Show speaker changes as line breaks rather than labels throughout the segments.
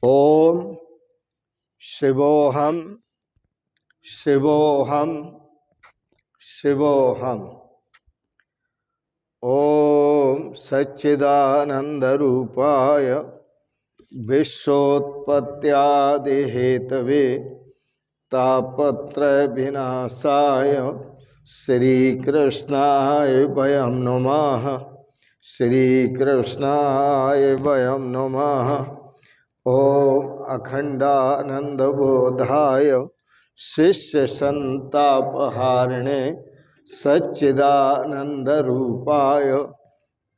ओम शिवोहम शिवोहम शिवोहम। ओम सच्चिदानंद रूपाय विश्वोत्पत्त्यादि Hathaway तापत्रय विनाशाय श्रीकृष्णाय वयं नमः। श्रीकृष्णाय वयं नमः। ओम अखंडानंद बोधाय शिष्य संतापहारिणे सच्चिदानंद रूपाय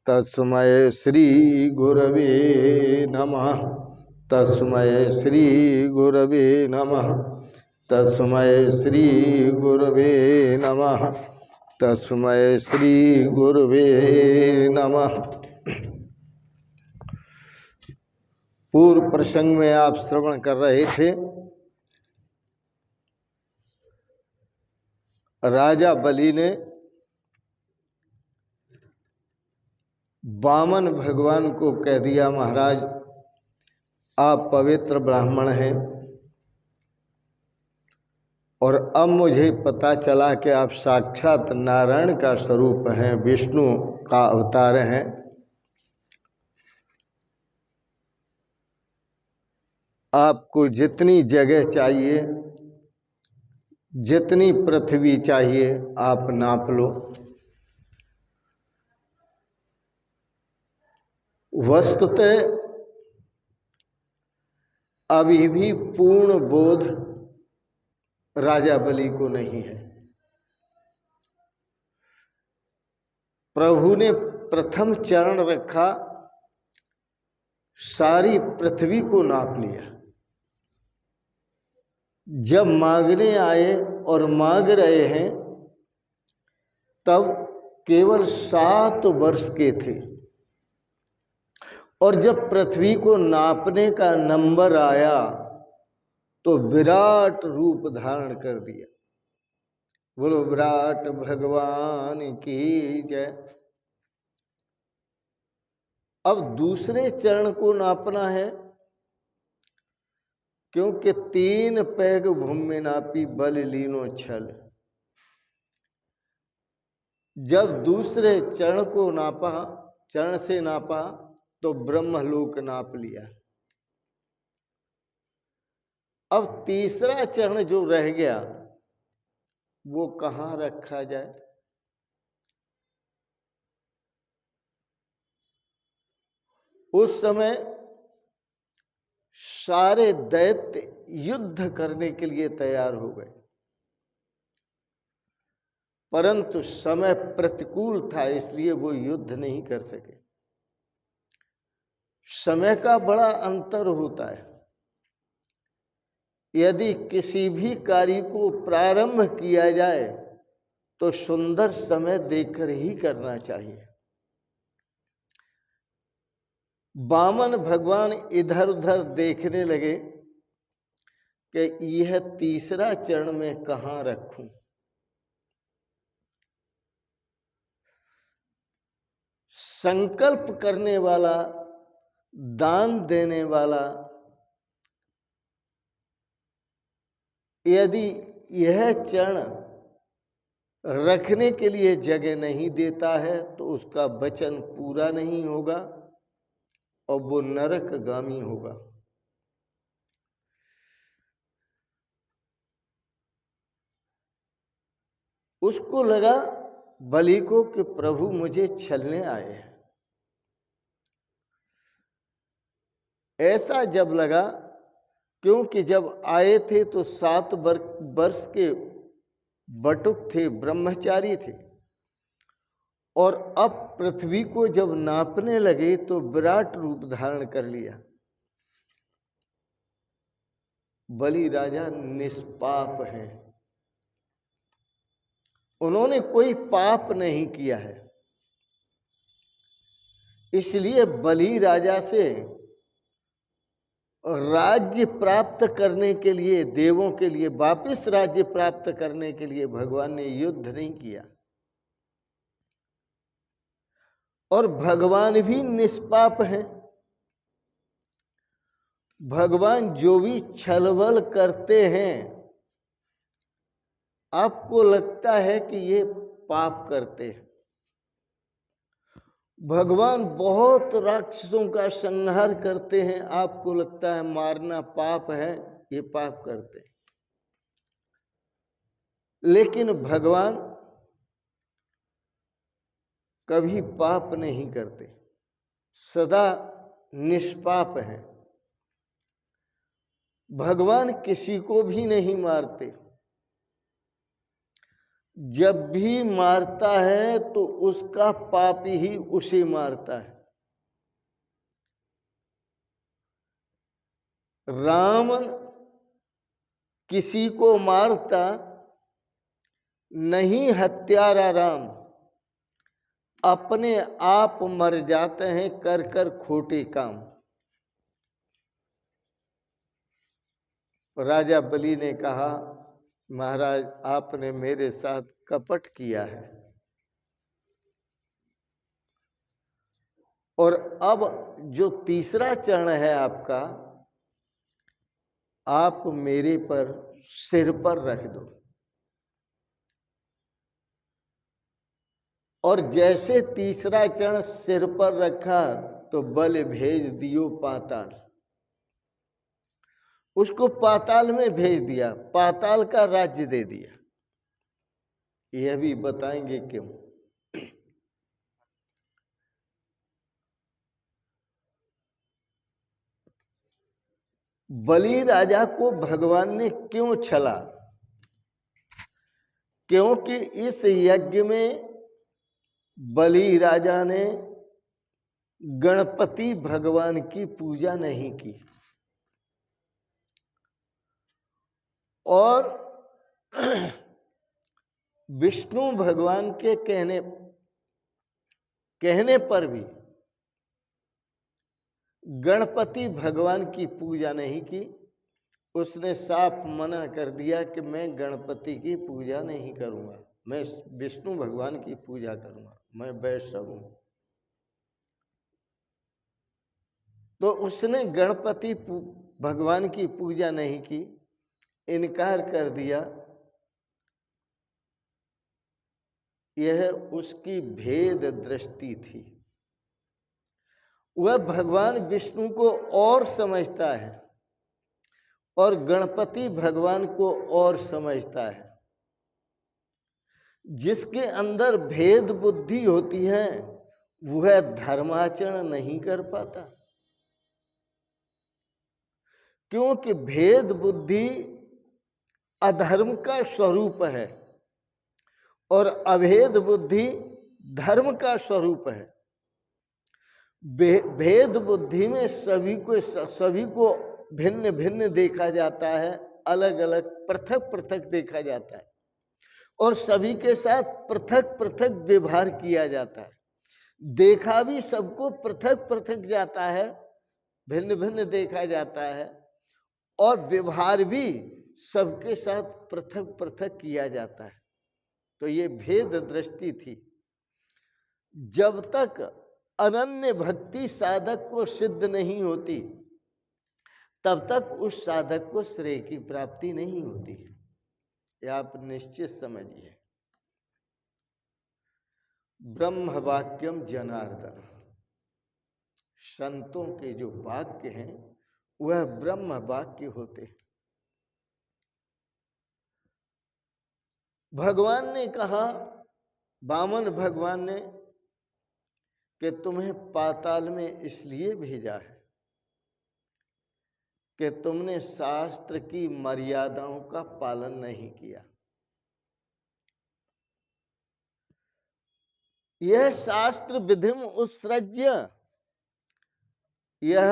तस्मै श्री गुरवे नमः। तस्मै श्री गुरवे नमः। तस्मै श्री गुरवे नमः। तस्मै श्री गुरवे नमः। पूर्व प्रसंग में आप श्रवण कर रहे थे, राजा बलि ने वामन भगवान को कह दिया, महाराज आप पवित्र ब्राह्मण हैं और अब मुझे पता चला कि आप साक्षात नारायण का स्वरूप हैं, विष्णु का अवतार हैं। आपको जितनी जगह चाहिए, जितनी पृथ्वी चाहिए, आप नाप लो। वस्तुतः अभी भी पूर्ण बोध राजा बलि को नहीं है। प्रभु ने प्रथम चरण रखा, सारी पृथ्वी को नाप लिया। जब मांगने आए और मांग रहे हैं तब केवल 7 वर्ष के थे, और जब पृथ्वी को नापने का नंबर आया तो विराट रूप धारण कर दिया। बोलो विराट भगवान की जय। अब दूसरे चरण को नापना है, क्योंकि 3 पैग भूमि नापी बल लीनो छल। जब दूसरे चरण को नापा, चरण से नापा, तो ब्रह्मलोक नाप लिया। अब तीसरा चरण जो रह गया वो कहाँ रखा जाए? उस समय सारे दैत्य युद्ध करने के लिए तैयार हो गए, परंतु समय प्रतिकूल था, इसलिए वो युद्ध नहीं कर सके। समय का बड़ा अंतर होता है। यदि किसी भी कार्य को प्रारंभ किया जाए तो सुंदर समय देखकर ही करना चाहिए। वामन भगवान इधर उधर देखने लगे कि यह तीसरा चरण में कहाँ रखूं। संकल्प करने वाला, दान देने वाला, यदि यह चरण रखने के लिए जगह नहीं देता है तो उसका वचन पूरा नहीं होगा और वो नरकगामी होगा। उसको लगा बलि को कि प्रभु मुझे छलने आए हैं। ऐसा जब लगा, क्योंकि जब आए थे तो 7 वर्ष के बटुक थे, ब्रह्मचारी थे, और अब पृथ्वी को जब नापने लगे तो विराट रूप धारण कर लिया। बलि राजा निष्पाप हैं, उन्होंने कोई पाप नहीं किया है, इसलिए बलि राजा से राज्य प्राप्त करने के लिए, देवों के लिए वापस राज्य प्राप्त करने के लिए भगवान ने युद्ध नहीं किया। और भगवान भी निष्पाप हैं, भगवान जो भी छलबल करते हैं, आपको लगता है कि ये पाप करते हैं। भगवान बहुत राक्षसों का संहार करते हैं, आपको लगता है मारना पाप है, ये पाप करते हैं। लेकिन भगवान कभी पाप नहीं करते, सदा निष्पाप हैं। भगवान किसी को भी नहीं मारते। जब भी मारता है तो उसका पाप ही उसे मारता है। रावण किसी को मारता नहीं, हत्यारा राम अपने आप मर जाते हैं कर कर खोटे काम। राजा बलि ने कहा, महाराज आपने मेरे साथ कपट किया है, और अब जो तीसरा चरण है आपका, आप मेरे पर सिर पर रख दो। और जैसे तीसरा चरण सिर पर रखा तो बल भेज दियो पाताल, उसको पाताल में भेज दिया, पाताल का राज्य दे दिया। यह भी बताएंगे क्यों। बलि राजा को भगवान ने क्यों छला? क्योंकि इस यज्ञ में बलि राजा ने गणपति भगवान की पूजा नहीं की, और विष्णु भगवान के कहने पर भी गणपति भगवान की पूजा नहीं की। उसने साफ मना कर दिया कि मैं गणपति की पूजा नहीं करूंगा, मैं विष्णु भगवान की पूजा करूंगा, मैं वैष्णव हूं। तो उसने गणपति भगवान की पूजा नहीं की, इनकार कर दिया। यह उसकी भेद दृष्टि थी। वह भगवान विष्णु को और समझता है और गणपति भगवान को और समझता है। जिसके अंदर भेद बुद्धि होती है वह धर्माचरण नहीं कर पाता, क्योंकि भेद बुद्धि अधर्म का स्वरूप है और अभेद बुद्धि धर्म का स्वरूप है। भेद बुद्धि में सभी को भिन्न भिन्न देखा जाता है, अलग अलग पृथक पृथक देखा जाता है, और सभी के साथ पृथक पृथक व्यवहार किया जाता है। देखा भी सबको पृथक पृथक जाता है, भिन्न भिन्न देखा जाता है, और व्यवहार भी सबके साथ पृथक पृथक किया जाता है। तो ये भेद दृष्टि थी। जब तक अनन्य भक्ति साधक को सिद्ध नहीं होती तब तक उस साधक को श्रेय की प्राप्ति नहीं होती। यह आप निश्चित समझिए। ब्रह्म वाक्यम जनार्दन, संतों के जो वाक्य हैं वह ब्रह्म वाक्य होते हैं। भगवान ने कहा, वामन भगवान ने, कि तुम्हें पाताल में इसलिए भेजा है कि तुमने शास्त्र की मर्यादाओं का पालन नहीं किया। यह शास्त्र विधिम उत्सृज्य, यह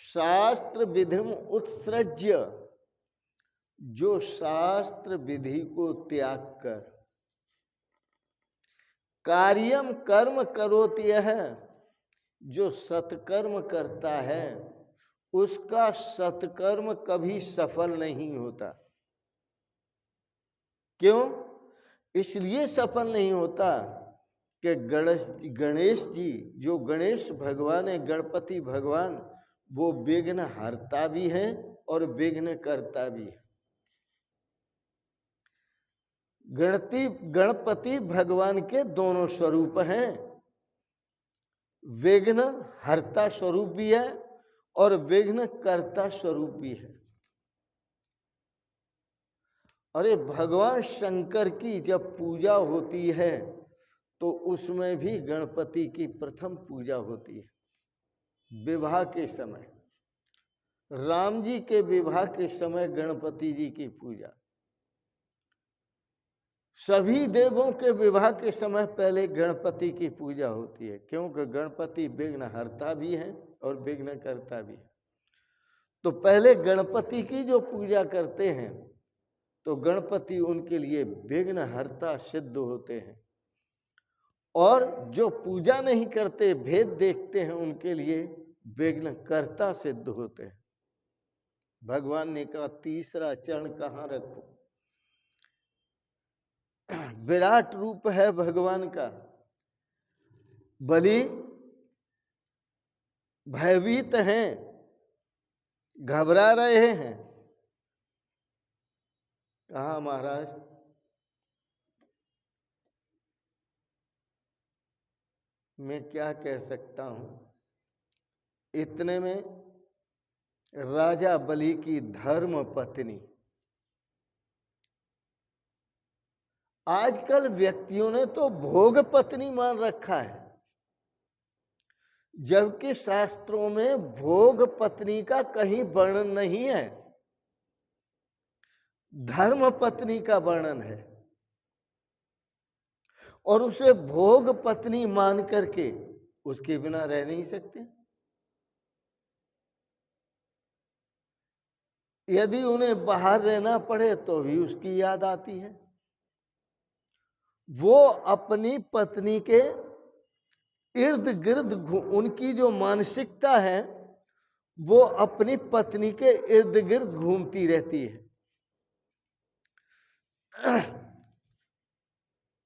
शास्त्र विधिम उत्सृज्य, जो शास्त्र विधि को त्याग कर कार्यम कर्म करोति, यह जो सत्कर्म करता है उसका सत्कर्म कभी सफल नहीं होता। क्यों? इसलिए सफल नहीं होता कि गणेश जी, जो गणेश भगवान है, गणपति भगवान, वो विघ्न हरता भी है और विघ्न करता भी है। गणपति भगवान के दोनों स्वरूप हैं, विघ्न हरता स्वरूप भी है और विघ्न कर्ता स्वरूप भी है। अरे भगवान शंकर की जब पूजा होती है तो उसमें भी गणपति की प्रथम पूजा होती है। विवाह के समय, राम जी के विवाह के समय गणपति जी की पूजा, सभी देवों के विवाह के समय पहले गणपति की पूजा होती है, क्योंकि गणपति विघ्न हरता भी है और विघ्न करता भी है। तो पहले गणपति की जो पूजा करते हैं तो गणपति उनके लिए विघ्न हरता सिद्ध होते हैं, और जो पूजा नहीं करते, भेद देखते हैं, उनके लिए विघ्न कर्ता सिद्ध होते हैं। भगवान ने कहा तीसरा चरण कहाँ रखूं? विराट रूप है भगवान का, बलि भयभीत हैं, घबरा रहे हैं। कहा महाराज मैं क्या कह सकता हूं। इतने में राजा बलि की धर्म पत्नी, आजकल व्यक्तियों ने तो भोग पत्नी मान रखा है, जबकि शास्त्रों में भोग पत्नी का कहीं वर्णन नहीं है, धर्म पत्नी का वर्णन है। और उसे भोग पत्नी मान करके उसके बिना रह नहीं सकते। यदि उन्हें बाहर रहना पड़े तो भी उसकी याद आती है। वो अपनी पत्नी के इर्द गिर्द, उनकी जो मानसिकता है वो अपनी पत्नी के इर्द गिर्द घूमती रहती है।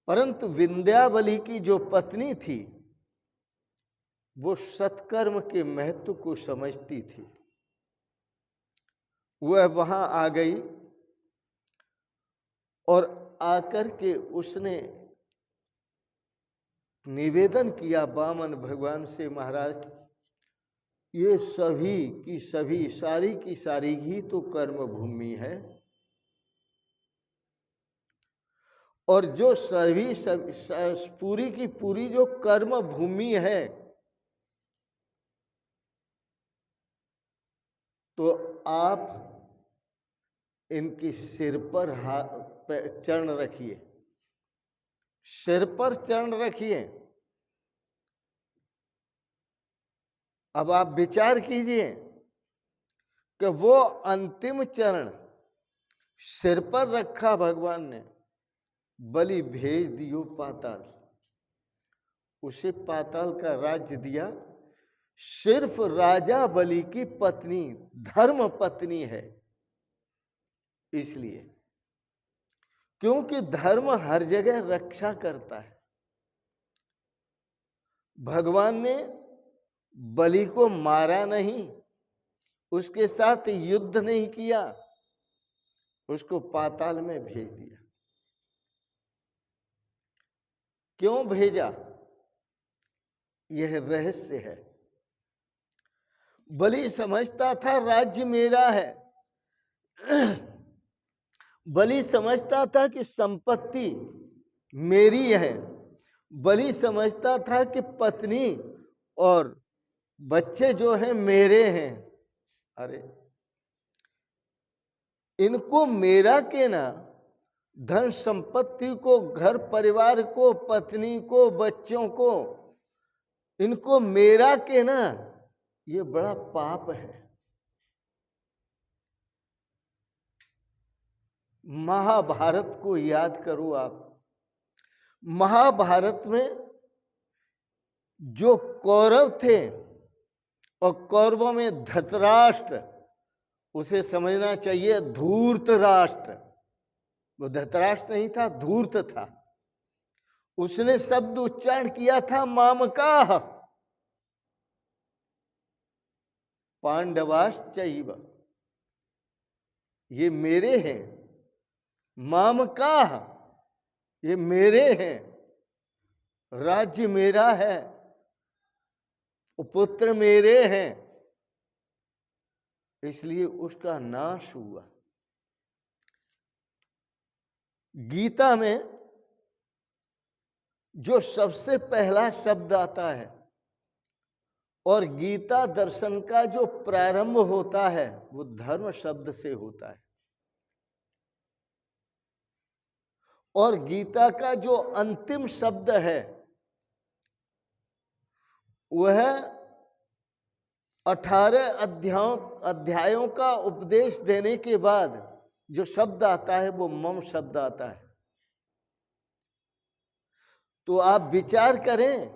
परंतु विंध्यावली की जो पत्नी थी वो सत्कर्म के महत्व को समझती थी। वह वहां आ गई और आकर के उसने निवेदन किया वामन भगवान से, महाराज ये सभी की सभी, सारी की सारी ही तो कर्म भूमि है, और जो सभी पूरी की पूरी जो कर्म भूमि है, तो आप इनकी सिर पर चरण रखिए, सिर पर चरण रखिए। अब आप विचार कीजिए कि वो अंतिम चरण सिर पर रखा भगवान ने, बलि भेज दियो पाताल, उसे पाताल का राज्य दिया। सिर्फ राजा बलि की पत्नी धर्म पत्नी है, इसलिए, क्योंकि धर्म हर जगह रक्षा करता है। भगवान ने बलि को मारा नहीं, उसके साथ युद्ध नहीं किया, उसको पाताल में भेज दिया। क्यों भेजा? यह रहस्य है। बलि समझता था राज्य मेरा है, बलि समझता था कि संपत्ति मेरी है, बलि समझता था कि पत्नी और बच्चे जो हैं मेरे हैं। अरे इनको मेरा के ना, धन संपत्ति को, घर परिवार को, पत्नी को, बच्चों को, इनको मेरा के ना, ये बड़ा पाप है। महाभारत को याद करो आप। महाभारत में जो कौरव थे, और कौरवों में धृतराष्ट्र, उसे समझना चाहिए धूर्त राष्ट्र, वो धृतराष्ट्र नहीं था, धूर्त था। उसने शब्द उच्चारण किया था मामकाह, पांडवाश्चैव, ये मेरे हैं। माम का, ये मेरे हैं। राज्य मेरा है, पुत्र मेरे हैं, इसलिए उसका नाश हुआ। गीता में जो सबसे पहला शब्द आता है और गीता दर्शन का जो प्रारंभ होता है वो धर्म शब्द से होता है, और गीता का जो अंतिम शब्द है वह 18 अध्यायों का उपदेश देने के बाद जो शब्द आता है वो मम शब्द आता है। तो आप विचार करें,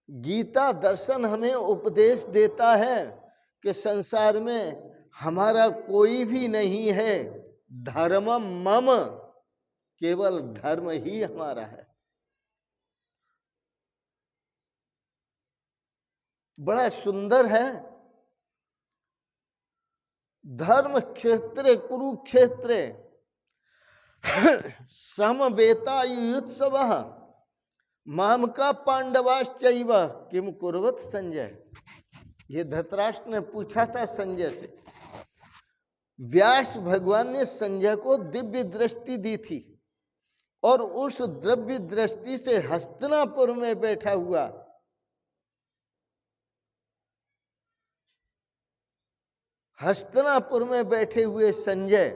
गीता दर्शन हमें उपदेश देता है कि संसार में हमारा कोई भी नहीं है, धर्म मम, केवल धर्म ही हमारा है। बड़ा सुंदर है। धर्म क्षेत्रे कुरुक्षेत्रे समवेतायुत्सवः माम का पांडवाश्चैव किम कुर्वत संजय। ये धृतराष्ट्र ने पूछा था संजय से। व्यास भगवान ने संजय को दिव्य दृष्टि दी थी और उस दिव्य दृष्टि से हस्तिनापुर में बैठा हुआ हस्तिनापुर में बैठे हुए संजय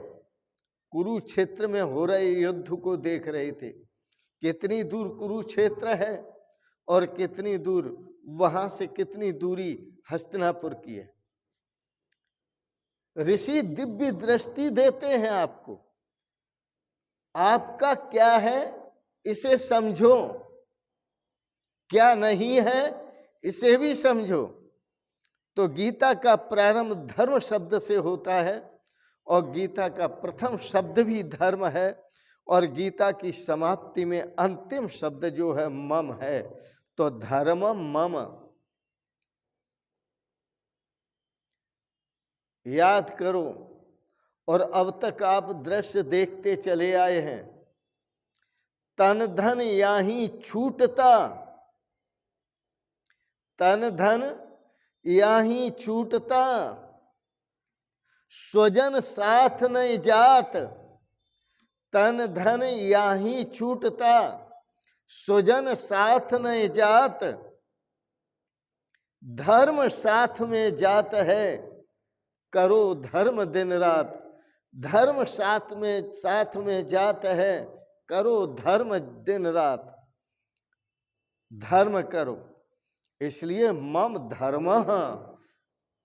कुरुक्षेत्र में हो रहे युद्ध को देख रहे थे। कितनी दूर कुरुक्षेत्र है और कितनी दूर, वहां से कितनी दूरी हस्तिनापुर की है। ऋषि दिव्य दृष्टि देते हैं आपको, आपका क्या है इसे समझो, क्या नहीं है इसे भी समझो। तो गीता का प्रारंभ धर्म शब्द से होता है और गीता का प्रथम शब्द भी धर्म है, और गीता की समाप्ति में अंतिम शब्द जो है मम है। तो धर्म मम, याद करो। और अब तक आप दृश्य देखते चले आए हैं। तन धन याही छूटता, तन धन याही छूटता, स्वजन साथ नहीं जात। तन धन याही छूटता, स्वजन साथ नहीं जात। धर्म साथ में जात है, करो धर्म दिन रात। धर्म साथ में जात है, करो धर्म दिन रात। धर्म करो, इसलिए मम धर्म।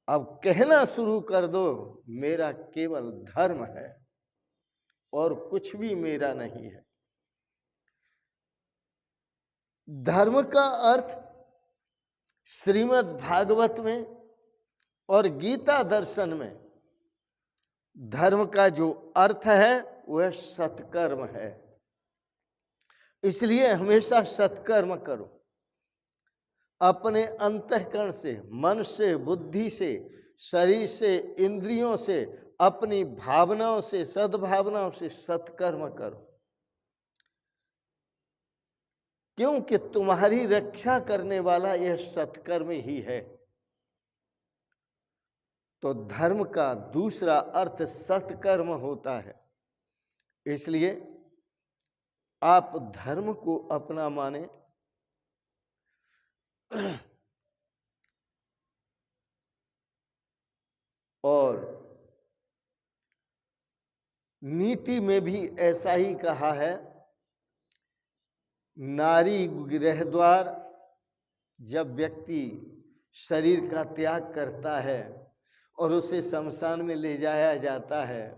अब कहना शुरू कर दो, मेरा केवल धर्म है और कुछ भी मेरा नहीं है। धर्म का अर्थ श्रीमद् भागवत में और गीता दर्शन में धर्म का जो अर्थ है वह सत्कर्म है। इसलिए हमेशा सत्कर्म करो। अपने अंतःकरण से, मन से, बुद्धि से, शरीर से, इंद्रियों से, अपनी भावनाओं से, सद्भावनाओं से सत्कर्म करो, क्योंकि तुम्हारी रक्षा करने वाला यह सत्कर्म ही है। तो धर्म का दूसरा अर्थ सत्कर्म होता है। इसलिए आप धर्म को अपना माने। और नीति में भी ऐसा ही कहा है, नारी गृह द्वार। जब व्यक्ति शरीर का त्याग करता है और उसे शमशान में ले जाया जाता है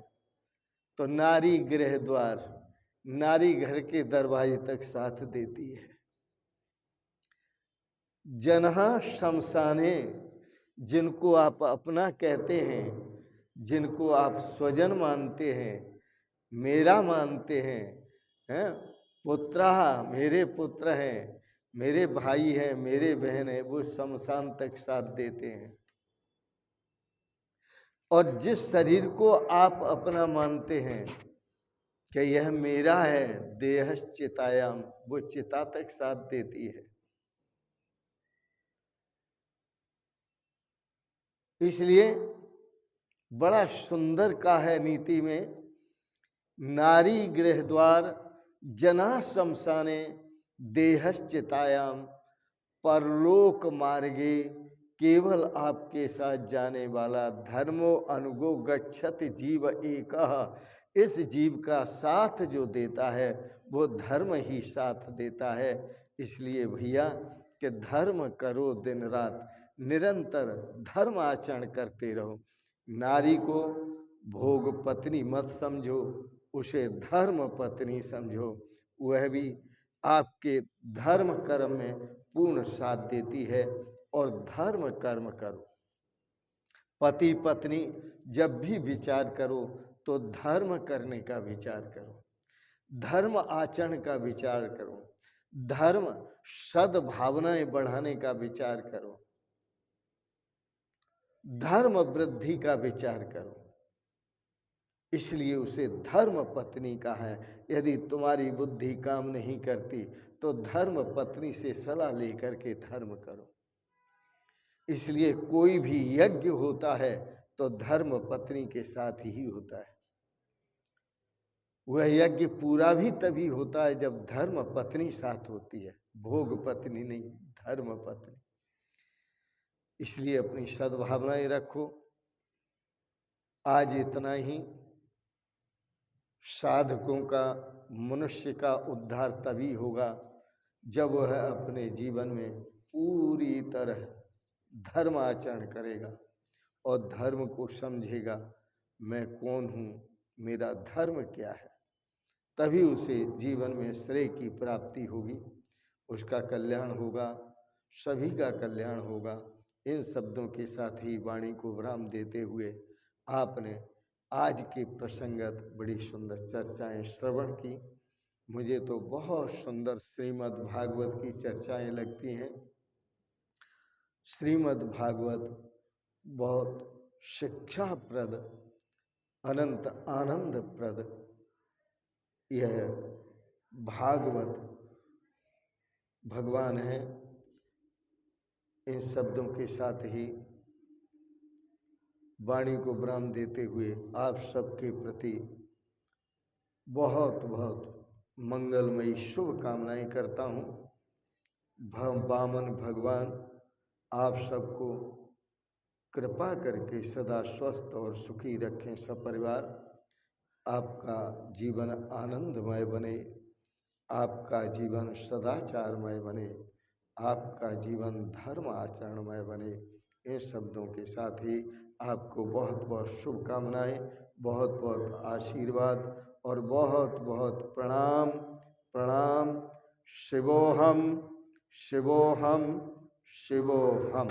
तो नारी गृह द्वार, नारी घर के दरवाजे तक साथ देती है। जनहा शमशाने, जिनको आप अपना कहते हैं, जिनको आप स्वजन मानते हैं, मेरा मानते हैं, पुत्रहा, मेरे पुत्र हैं, मेरे भाई हैं, मेरे बहन हैं, वो शमशान तक साथ देते हैं। और जिस शरीर को आप अपना मानते हैं कि यह मेरा है, देहश्च चितायाम, वो चिता तक साथ देती है। इसलिए बड़ा सुंदर का है नीति में, नारी गृह द्वार जना शमशाने देहश्च चितायाम, परलोक मार्गे केवल आपके साथ जाने वाला धर्मो अनुगो गच्छति जीव एकः। इस जीव का साथ जो देता है वो धर्म ही साथ देता है। इसलिए भैया कि धर्म करो दिन रात, निरंतर धर्म आचरण करते रहो। नारी को भोग पत्नी मत समझो, उसे धर्म पत्नी समझो। वह भी आपके धर्म कर्म में पूर्ण साथ देती है। और धर्म कर्म करो। पति पत्नी जब भी विचार करो तो धर्म करने का विचार करो, धर्म आचरण का विचार करो, धर्म सद्भावनाएं बढ़ाने का विचार करो, धर्म वृद्धि का विचार करो। इसलिए उसे धर्म पत्नी का है। यदि तुम्हारी बुद्धि काम नहीं करती तो धर्म पत्नी से सलाह लेकर के धर्म करो। इसलिए कोई भी यज्ञ होता है तो धर्म पत्नी के साथ ही होता है। वह यज्ञ पूरा भी तभी होता है जब धर्म पत्नी साथ होती है, भोग पत्नी नहीं, धर्म पत्नी। इसलिए अपनी सद्भावनाएं रखो। आज इतना ही। साधकों का, मनुष्य का उद्धार तभी होगा जब वह अपने जीवन में पूरी तरह धर्म आचरण करेगा और धर्म को समझेगा, मैं कौन हूँ, मेरा धर्म क्या है। तभी उसे जीवन में श्रेय की प्राप्ति होगी, उसका कल्याण होगा, सभी का कल्याण होगा। इन शब्दों के साथ ही वाणी को विराम देते हुए आपने आज के प्रसंगत बड़ी सुंदर चर्चाएं श्रवण की। मुझे तो बहुत सुंदर श्रीमद् भागवत की चर्चाएं लगती हैं। श्रीमद् भागवत बहुत शिक्षाप्रद, अनंत आनंदप्रद यह भागवत भगवान है। इन शब्दों के साथ ही वाणी को विराम देते हुए आप सबके प्रति बहुत बहुत मंगलमयी शुभकामनाएं करता हूँ। वामन भगवान आप सबको कृपा करके सदा स्वस्थ और सुखी रखें। सपरिवार आपका जीवन आनंदमय बने, आपका जीवन सदाचारमय बने, आपका जीवन धर्म आचरणमय बने। इन शब्दों के साथ ही आपको बहुत बहुत शुभकामनाएं, बहुत बहुत आशीर्वाद और बहुत बहुत प्रणाम। प्रणाम। शिवोहम शिवोहम शिवोहम।